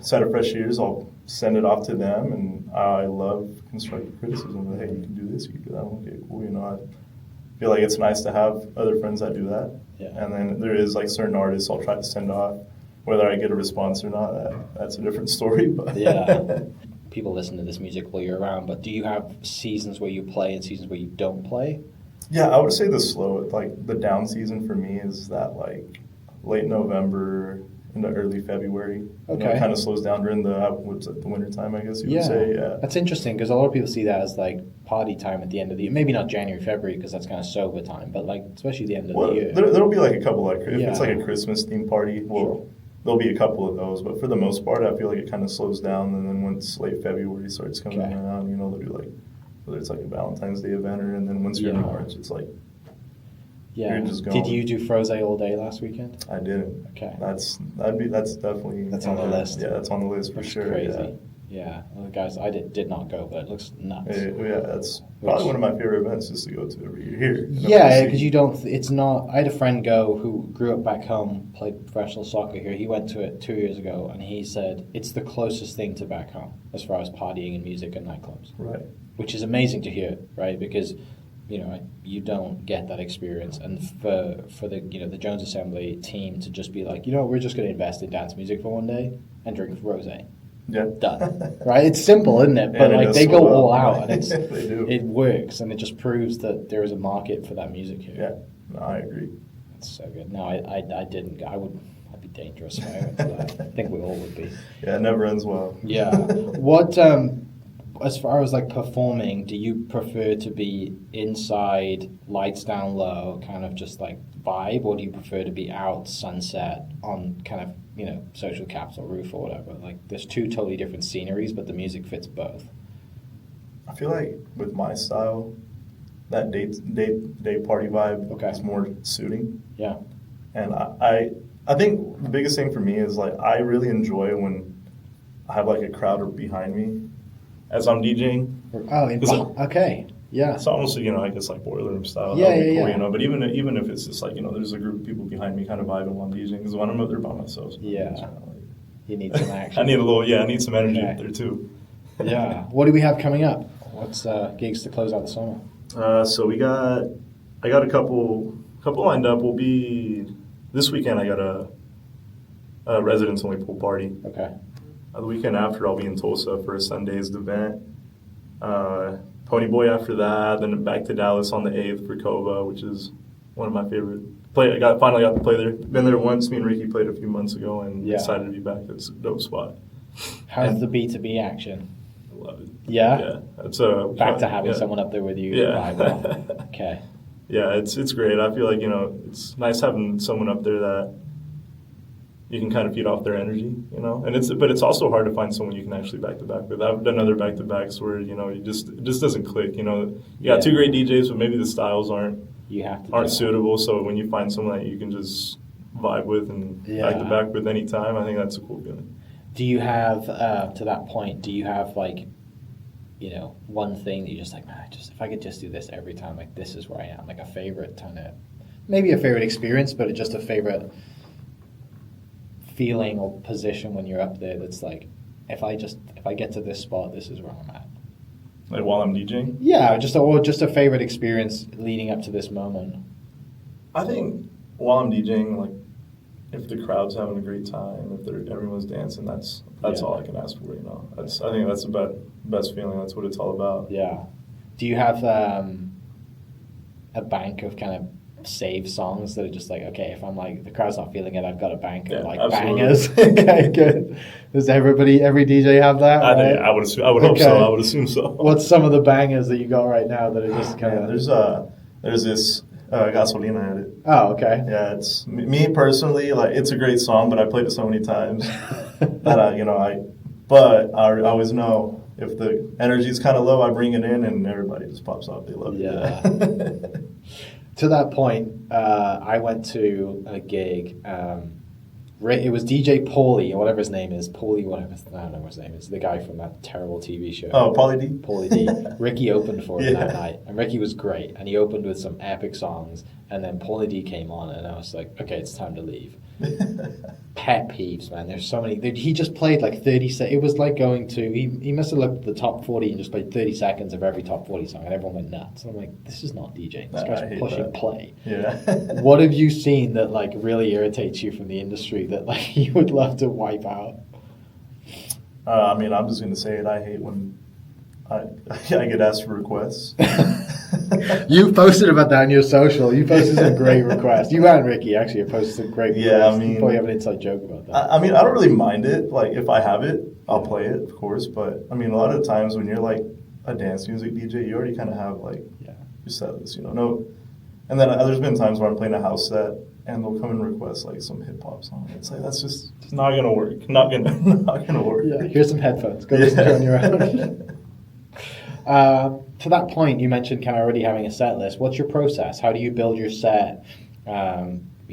set of fresh ears, I'll send it off to them, and I love constructive criticism. Hey, you can do this, you can do that. Okay, cool. I feel like it's nice to have other friends that do that. Yeah. And then there is like certain artists I'll try to send off, whether I get a response or not. That's a different story. But yeah, people listen to this music while you're around. But do you have seasons where you play and seasons where you don't play? Yeah, I would say the down season for me is that like late November into early February. Okay. It kind of slows down during the winter time, I guess you would say. Yeah. That's interesting because a lot of people see that as like party time at the end of the year. Maybe not January, February because that's kind of sober time, but like especially the end of the year. There'll be like a couple, like if it's like a Christmas themed party, there'll be a couple of those. But for the most part, I feel like it kind of slows down, and then once late February starts coming around, they'll do like whether it's like a Valentine's Day event, and then once you're in March, it's like. Yeah. You're just going. Did you do Froze all day last weekend? I didn't. Okay. That's definitely. That's on the list. Yeah, that's on the list for sure. Crazy. Yeah, well, guys, I did not go, but it looks nuts. Yeah, that's probably one of my favorite events just to go to every year here. Yeah, because you don't. It's not. I had a friend go who grew up back home, played professional soccer here. He went to it 2 years ago, and he said it's the closest thing to back home as far as partying and music and nightclubs. Right. Which is amazing to hear, right? Because you don't get that experience, and for the the Jones Assembly team to just be like, we're just going to invest in dance music for one day and drink rosé. Yeah. Done. Right? It's simple, isn't it? But like they go all out, and they do. it works, and it just proves that there is a market for that music here. Yeah, no, I agree. It's so good. No, I didn't go. I'd be dangerous if I went to that. I think we all would be. Yeah, it never ends well. Yeah. What as far as like performing, do you prefer to be inside, lights down low, kind of just like vibe, or do you prefer to be out, sunset, on kind of social capsule roof or whatever? Like there's two totally different sceneries, but the music fits both. I feel like with my style, that day party vibe is more suiting. Yeah. And I think the biggest thing for me is like I really enjoy when I have like a crowd behind me as I'm DJing. Oh, okay. Yeah. It's almost, I guess like boiler room style. Yeah, That'd be yeah. cool, But even if it's just like, there's a group of people behind me kind of vibing while I'm DJing, because when I'm up there by myself, yeah, you need some action. I need some energy up there too. Yeah. What do we have coming up? What's gigs to close out the summer? So I got a couple lined up. Will be this weekend. I got a residents only pool party. Okay. The weekend after, I'll be in Tulsa for a Sunday's event. Pony Boy after that, then back to Dallas on the 8th for Kova, which is one of my favorite. Finally got to play there. Been there once. Me and Ricky played a few months ago, and excited to be back. It's a dope spot. How's the B2B action? I love it. Yeah? Yeah. It's back to having someone up there with you. Yeah. Okay. Yeah, it's great. I feel like, it's nice having someone up there that you can kind of feed off their energy, and it's also hard to find someone you can actually back to back with. I've done other back to backs where it just doesn't click. You got two great DJs, but maybe the styles aren't suitable. So when you find someone that you can just vibe with and back to back with any time, I think that's a cool feeling. Do you have to that point? Do you have like, one thing that you're just like, man, if I could just do this every time, like this is where I am, like a favorite kind of, maybe a favorite experience, but just a favorite feeling or position when you're up there that's like, if I get to this spot, this is where I'm at. Like while I'm DJing? Yeah, just a favorite experience leading up to this moment. I think while I'm DJing, like if the crowd's having a great time, if everyone's dancing, that's all I can ask for. I think that's the best feeling. That's what it's all about. Yeah. Do you have a bank of kind of save songs that are just like, okay, if I'm like the crowd's not feeling it, I've got a bank of bangers? Okay, good. Does every DJ have that? Right? I would hope so. I would assume so. What's some of the bangers that you got right now that are just kind of? There's this Gasolina at it. Oh, okay. Yeah, it's me personally. Like, it's a great song, but I played it so many times that But I always know if the energy's kind of low, I bring it in, and everybody just pops off. They love it. Yeah. To that point, I went to a gig. It was DJ Paulie, or whatever his name is. Paulie, whatever. I don't know what his name is. The guy from that terrible TV show. Oh, Paulie D? Paulie D. Ricky opened for him that night. And Ricky was great. And he opened with some epic songs. And then Paulie D came on, and I was like, okay, it's time to leave. Pet peeves, man. There's so many. He just played like 30 seconds. It was like going to, he must have looked at the top 40 and just played 30 seconds of every top 40 song, and everyone went nuts. And I'm like, this is not DJing. This guy's pushing play. Yeah. What have you seen that like really irritates you from the industry that like you would love to wipe out? I'm just going to say it. I hate when I get asked for requests. You posted about that on your social. You posted some great requests. You and Ricky actually have posted some great requests. Yeah, you probably have an inside joke about that. I don't really mind it. Like, if I have it, I'll play it, of course. But, a lot of times when you're, like, a dance music DJ, you already kind of have, like, your set list, No. And then there's been times where I'm playing a house set, and they'll come and request, like, some hip-hop song. It's like, that's just not going to work. Not gonna work. Yeah, here's some headphones. Go listen to it on your own. To that point, you mentioned kind of already having a set list. What's your process? How do you build your set?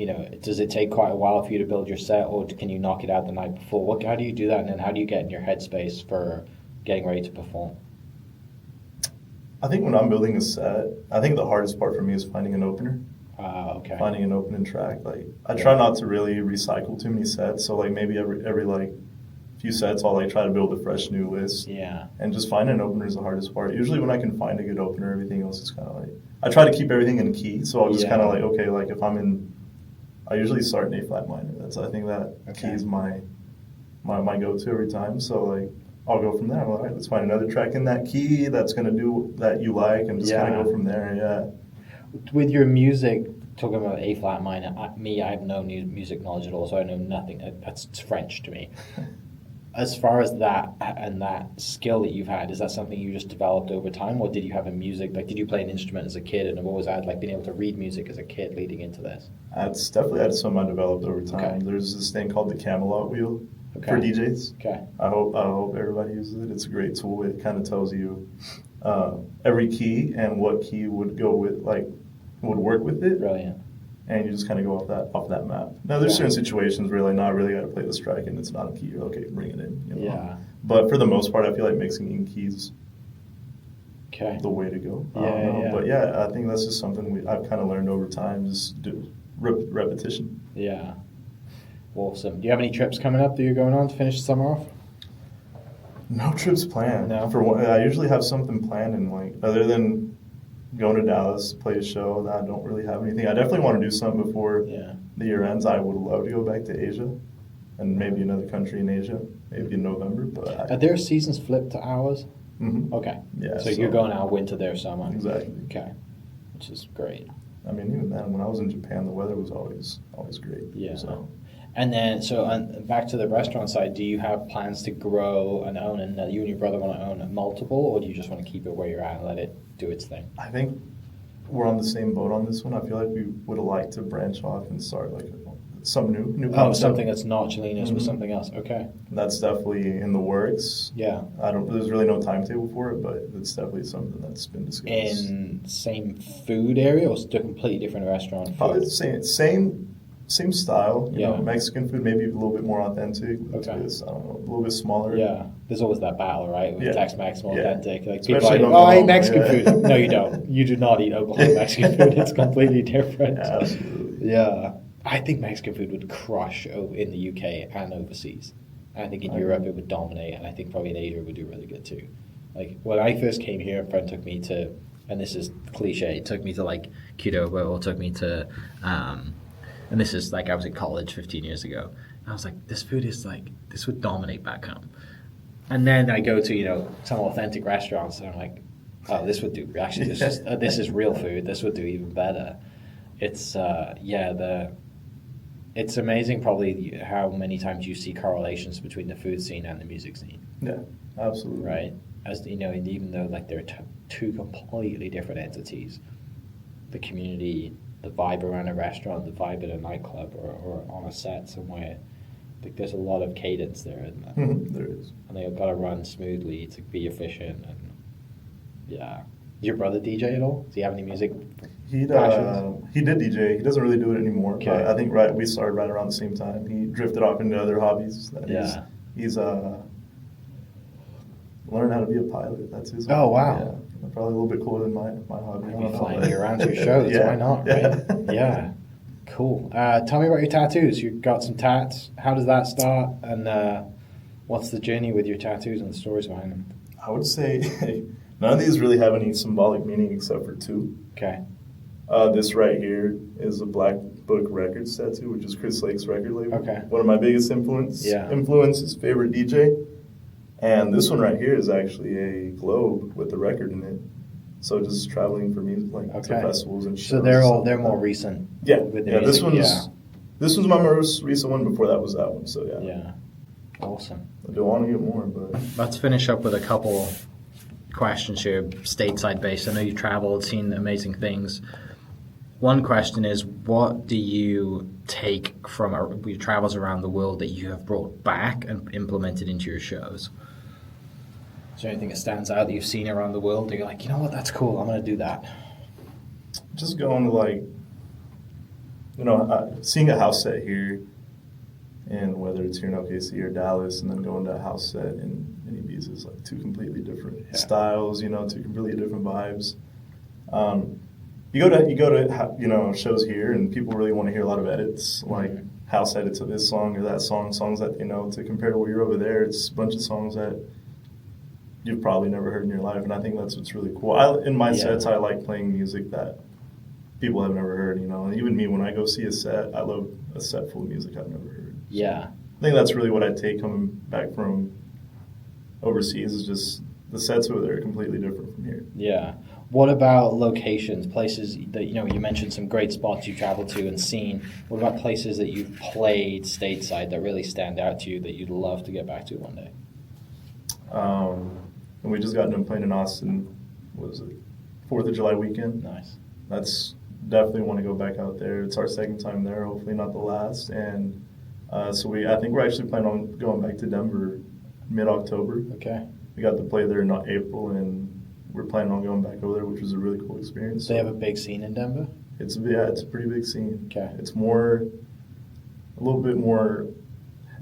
does it take quite a while for you to build your set, or can you knock it out the night before? How do you do that, and then how do you get in your headspace for getting ready to perform? I think when I'm building a set, I think the hardest part for me is finding an opener. Okay. Finding an opening track. Like, I try not to really recycle too many sets. So like maybe every like few sets, I'll like try to build a fresh new list. Yeah. And just finding an opener is the hardest part. Usually when I can find a good opener, everything else is kind of like, I try to keep everything in key. So I'll just kind of like, okay, like if I'm in, I usually start in A flat minor. I think that key is my go-to every time. So like, I'll go from there. All right, let's find another track in that key that's going to do that you like, and just kind of go from there. Yeah. With your music, talking about A flat minor, I have no music knowledge at all, so I know nothing. It's French to me. As far as that and that skill that you've had, is that something you just developed over time, or did you have a music, like did you play an instrument as a kid, and have always had like being able to read music as a kid leading into this? That's definitely something I developed over time. Okay. There's this thing called the Camelot wheel for DJs. Okay. I hope everybody uses it. It's a great tool. It kind of tells you every key and what key would go with, like, would work with it. Brilliant. And you just kind of go off that map. Now, there's certain situations where, like, no, I really got to play this track, and it's not a key. You're okay, bring it in. Yeah. But for the most part, I feel like mixing in keys the way to go. But yeah, I think that's just something I've kind of learned over time, just do repetition. Yeah. Awesome. Do you have any trips coming up that you're going on to finish the summer off? No trips planned. No. For one, I usually have something planned, and like other than going to Dallas to play a show, I don't really have anything. I definitely want to do something before the year ends. I would love to go back to Asia, and maybe another country in Asia, maybe in November. But are their seasons flipped to ours? Mm-hmm. Okay. Yeah. So you're going out winter there, summer. Exactly. Okay. Which is great. I mean, even then, when I was in Japan, the weather was always great. Yeah. And then, back to the restaurant side, do you have plans to grow and own, and you and your brother want to own multiple, or do you just want to keep it where you're at and let it do its thing? I think we're on the same boat on this one. I feel like we would have liked to branch off and start like some new concept. Something that's not Chilinos, but something else. Okay. That's definitely in the works. Yeah. There's really no timetable for it, but it's definitely something that's been discussed. In same food area, or still completely different restaurant? Probably the same style, you know, Mexican food, maybe a little bit more authentic. Okay. I don't know, a little bit smaller. Yeah. There's always that battle, right? With Tex-Mex more authentic. Like especially people I eat Mexican food. No, you don't. You do not eat Oklahoma Mexican food. It's completely different. Absolutely. Yeah. I think Mexican food would crush in the UK and overseas. I think in Europe it would dominate, and I think probably in Asia it would do really good too. Like when I first came here, a friend took me to, and this is cliche, took me to like Qdoba, or took me to and this is like I was in college 15 years ago. And I was like, this food is like, this would dominate back home. And then I go to, some authentic restaurants, and I'm like, oh, this would do, actually, this is real food. This would do even better. It's, it's amazing probably how many times you see correlations between the food scene and the music scene. Yeah, absolutely. Right? As even though like they're two completely different entities, the community, the vibe around a restaurant, the vibe at a nightclub, or on a set somewhere, I think there's a lot of cadence there, isn't there? Mm-hmm, there is. And they've got to run smoothly to be efficient. And yeah. Does your brother DJ at all? Does he have any music passions? He did DJ. He doesn't really do it anymore. Okay. But I think we started right around the same time. He drifted off into other hobbies. He's learned how to be a pilot. That's his hobby. Oh, wow. Yeah. Probably a little bit cooler than my hobby. Maybe flying you around to your shows. Why not, right? Yeah. Cool. Tell me about your tattoos. You've got some tats. How does that start? And what's the journey with your tattoos and the stories behind them? I would say none of these really have any symbolic meaning except for two. Okay. This right here is a Black Book Records tattoo, which is Chris Lake's record label. Okay. One of my biggest influences, favorite DJ. And this one right here is actually a globe with the record in it. So just traveling for music, like to festivals and shows. So they're more recent. Yeah. This one's my most recent one. Before that was that one. So yeah. Yeah. Awesome. I do want to get more, but let's finish up with a couple questions here, stateside based. I know you traveled, seen amazing things. One question is, what do you take from your travels around the world that you have brought back and implemented into your shows? Is there anything that stands out that you've seen around the world that you're like, you know what, that's cool, I'm going to do that? Just going to like seeing a house set here, and whether it's here in OKC or Dallas, and then going to a house set in Ibiza is like two completely different styles, two completely different vibes. You go to shows here, and people really want to hear a lot of edits, like house edits of this song or that song, songs that they know. To compare to where you're over there, it's a bunch of songs that you've probably never heard in your life, and I think that's what's really cool. In my sets, I like playing music that people have never heard. And even me, when I go see a set, I love a set full of music I've never heard. Yeah, I think that's really what I take coming back from overseas, is just the sets over there are completely different from here. Yeah. What about locations, places that, you mentioned some great spots you traveled to and seen. What about places that you've played stateside that really stand out to you that you'd love to get back to one day? And we just got done playing in Austin, what was it, 4th of July weekend? Nice. That's definitely want to go back out there. It's our second time there, hopefully not the last. And I think we're actually planning on going back to Denver mid-October. Okay. We got to play there in April, and we're planning on going back over there, which was a really cool experience. They have a big scene in Denver? It's a pretty big scene. Okay. It's a little bit more,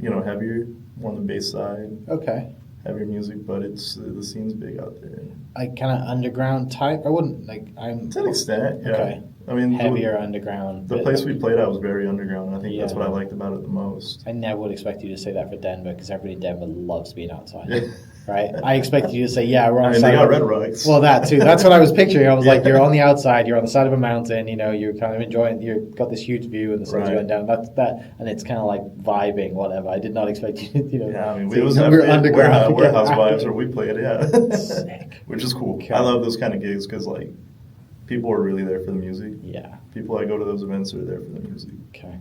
heavier, more on the bass side. Okay. Heavier music, but the scene's big out there. Like kind of underground type? I wouldn't, to an extent, yeah. Okay. I mean, heavier underground. The place we played at was very underground, and I think that's what I liked about it the most. I never would expect you to say that for Denver, because everybody in Denver loves being outside. Yeah. Right? I expected you to say, we're on the side. They got Red Rocks. Well, that too. That's what I was picturing. I was like, you're on the outside, you're on the side of a mountain, you're kind of enjoying, you've got this huge view and the sun's going down. That's that, and it's kind of like vibing, whatever. I did not expect you to, Yeah, I mean, it was underground. Warehouse vibes where we played, Sick. Which is cool. Okay. I love those kind of gigs because, people are really there for the music. Yeah. People that go to those events are there for the music. Okay.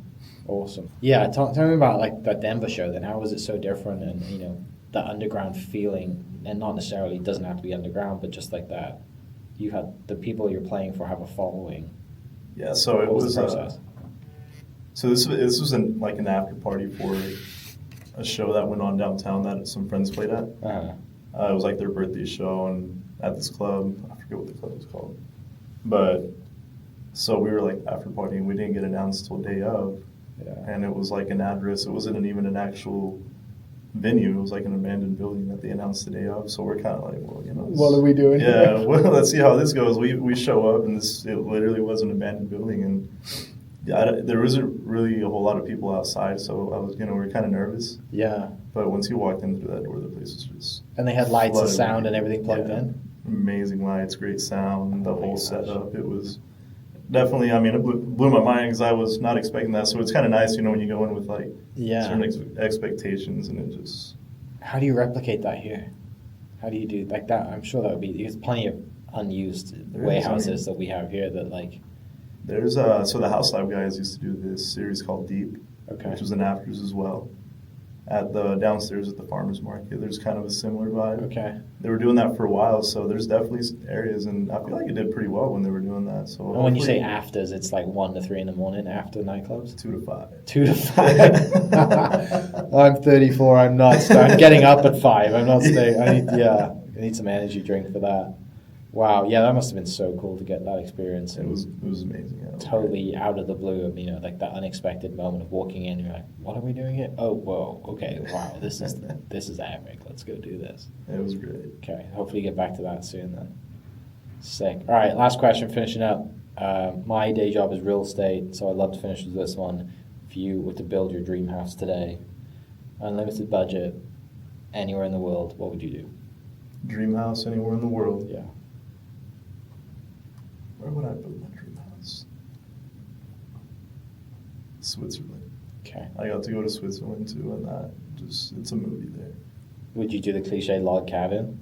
Awesome. Yeah, tell me about, that Denver show then. How was it so different and, the underground feeling, and not necessarily, doesn't have to be underground, but just like that. You had the people you're playing for have a following. Yeah, so it was the process? So this was an after party for a show that went on downtown that some friends played at. Uh-huh. It was their birthday show, and at this club, I forget what the club was called, but so we were after partying. We didn't get announced till day of, and it was an address. It wasn't even an actual venue. It was an abandoned building that they announced the day of. So we're kind of what are we doing? Yeah, well, let's see how this goes. We show up, and it literally was an abandoned building, and there wasn't really a whole lot of people outside. So I was, we were kind of nervous. Yeah. But once you walked in through that door, the place was just. And they had lights and sound and everything plugged in. Amazing lights, great sound, the whole setup. It was. Definitely, it blew my mind because I was not expecting that. So it's kind of nice, when you go in with certain expectations, and it just. How do you replicate that here? How do you do that? I'm sure that would be. There's plenty of unused warehouses that we have here that There's so the House Lab guys used to do this series called Deep, which was in afters as well. At the downstairs at the farmers market, there's kind of a similar vibe. Okay. They were doing that for a while, so there's definitely areas, and I feel like it did pretty well when they were doing that. So when you say afters, it's 1 to 3 in the morning after nightclubs. 2 to 5. 2 to 5. I'm 34. I'm not. I'm getting up at 5. I'm not staying. I need some energy drink for that. Wow, yeah, that must have been so cool to get that experience. It was amazing. Yeah, totally out of the blue of that unexpected moment of walking in. You're like, what are we doing here? Oh, whoa, okay, wow, this is epic. Let's go do this. It was great. Okay, hopefully get back to that soon then. Sick. All right, last question. Finishing up. My day job is real estate, so I'd love to finish with this one. If you were to build your dream house today, unlimited budget, anywhere in the world, what would you do? Dream house anywhere in the world. Yeah. Where would I build my dream house? Switzerland. Okay. I got to go to Switzerland too, and it's a movie there. Would you do the cliche log cabin?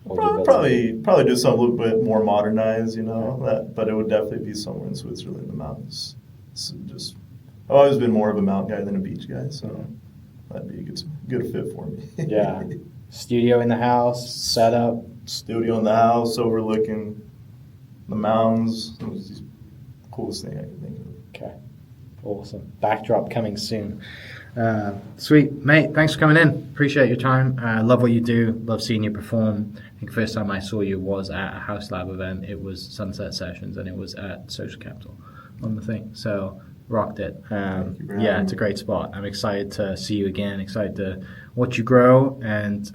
Probably do something a little bit more modernized, but it would definitely be somewhere in Switzerland, the mountains. I've always been more of a mountain guy than a beach guy, so that'd be a good fit for me. Yeah. Studio in the house, setup. Studio in the house, overlooking the mountains. It was the coolest thing I could think of. Okay. Awesome. Backdrop coming soon. Sweet. Mate, thanks for coming in. Appreciate your time. Love what you do. Love seeing you perform. I think the first time I saw you was at a House Lab event. It was Sunset Sessions, and it was at Social Capital on the thing. So rocked it. Thank you for Yeah, having it's a me. great spot. I'm excited to see you again, excited to watch you grow, and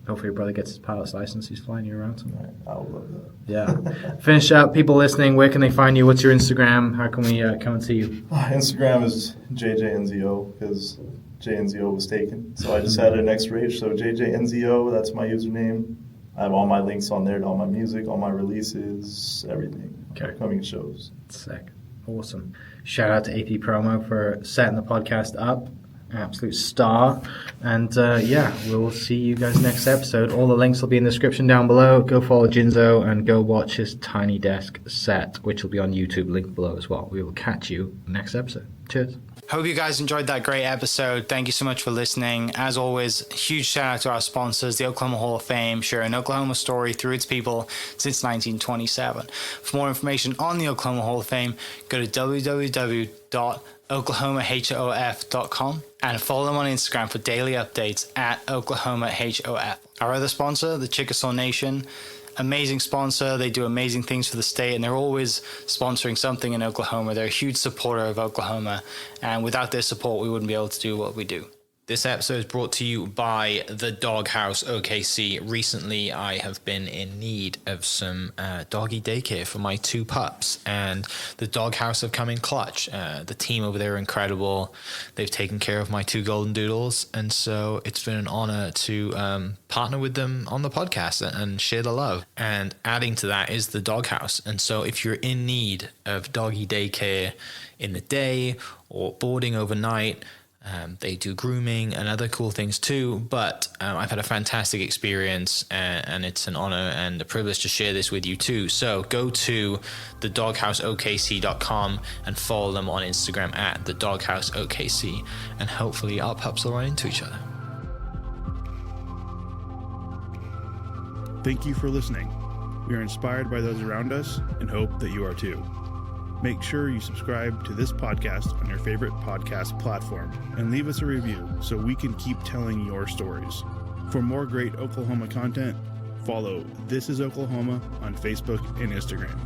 hopefully your brother gets his pilot's license. He's flying you around somewhere. I would love that. Yeah. Finish up. People listening, where can they find you? What's your Instagram? How can we come and see you? Instagram is JNZO because JNZO was taken. So I just added an extra H. So JNZO, that's my username. I have all my links on there to all my music, all my releases, everything. Okay. Upcoming shows. Sick. Awesome. Shout out to AP Promo for setting the podcast up. Absolute star. And yeah, we'll see you guys next episode. All the links will be in the description down below. Go follow JNZO and go watch his Tiny Desk set, which will be on YouTube, linked below as well. We will catch you next episode. Cheers. Hope you guys enjoyed that great episode. Thank you so much for listening. As always, huge shout out to our sponsors, the Oklahoma Hall of Fame, sharing Oklahoma story through its people since 1927. For more information on the Oklahoma Hall of Fame, go to www.oklahomahof.com and follow them on Instagram for daily updates at oklahomahof. Our other sponsor, the Chickasaw Nation, amazing sponsor. They do amazing things for the state, and they're always sponsoring something in Oklahoma. They're a huge supporter of Oklahoma, and without their support, we wouldn't be able to do what we do. This episode is brought to you by the Doghouse OKC. Recently, I have been in need of some doggy daycare for my 2 pups, and the Doghouse have come in clutch. The team over there are incredible. They've taken care of my 2 golden doodles, and so it's been an honor to partner with them on the podcast and share the love. And adding to that is the Doghouse. And so if you're in need of doggy daycare in the day or boarding overnight, they do grooming and other cool things too, but I've had a fantastic experience, and it's an honor and a privilege to share this with you too. So go to thedogHouseOKC.com and follow them on Instagram at thedogHouseOKC, and hopefully our pups will run into each other. Thank you for listening. We are inspired by those around us and hope that you are too. Make sure you subscribe to this podcast on your favorite podcast platform and leave us a review so we can keep telling your stories. For more great Oklahoma content, follow This Is Oklahoma on Facebook and Instagram.